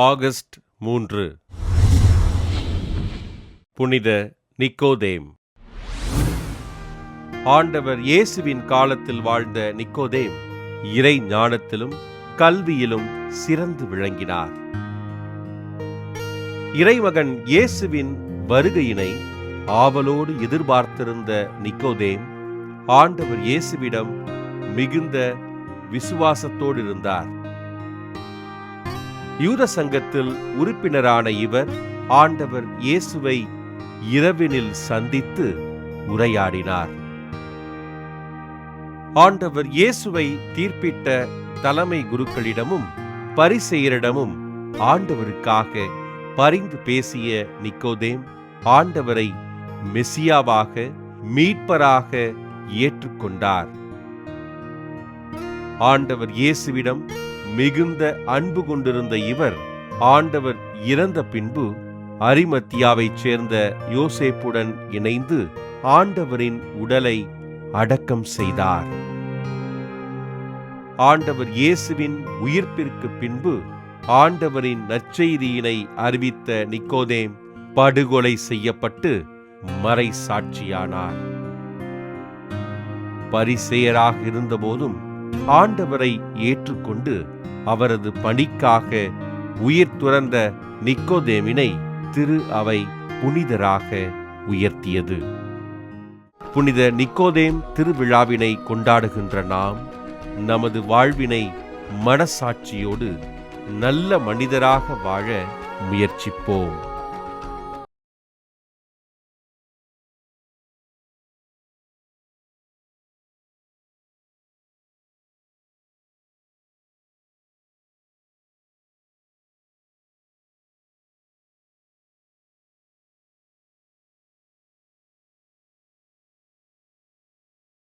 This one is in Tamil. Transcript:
ஆகஸ்ட் 3. புனித நிக்கோதேம். ஆண்டவர் இயேசுவின் காலத்தில் வாழ்ந்த நிக்கோதேம் இறை ஞானத்திலும் கல்வியிலும் சிறந்து விளங்கினார். இறைமகன் இயேசுவின் வருகையினை ஆவலோடு எதிர்பார்த்திருந்த நிக்கோதேம் ஆண்டவர் இயேசுவிடம் மிகுந்த விசுவாசத்தோடு இருந்தார். யூத சங்கத்தில் உறுப்பினரான இவர் ஆண்டவர் இயேசுவை இரவினில் சந்தித்து உரையாடினார். ஆண்டவர் இயேசுவை தீர்ப்பிட்ட தலைமை குருக்களிடமும் பரிசேயரிடமும் ஆண்டவருக்காக பரிந்து பேசிய நிக்கோதேம் ஆண்டவரை மெசியாவாக மீட்பராக ஏற்றுக்கொண்டார். ஆண்டவர் இயேசுவிடம் மிகுந்த அன்பு கொண்டிருந்த இவர் ஆண்டவர் இறந்த பின்பு அரிமத்தியாவைச் சேர்ந்த யோசேப்புடன் இணைந்து ஆண்டவரின் உடலை அடக்கம் செய்தார். ஆண்டவர் இயேசுவின் உயிர்ப்பிற்கு பின்பு ஆண்டவரின் நற்செய்தியினை அறிவித்த நிக்கோதேம் படுகொலை செய்யப்பட்டு மறை சாட்சியானார். பரிசேயராக இருந்தபோதும் ஆண்டவரை ஏற்றுக்கொண்டு அவரது பணிக்காக உயிர் துறந்த நிக்கோதேமினை திரு அவை புனிதராக உயர்த்தியது. புனித நிக்கோதேம் திருவிழாவினை கொண்டாடுகின்ற நாம் நமது வாழ்வினை மனசாட்சியோடு நல்ல மனிதராக வாழ முயற்சிப்போம்.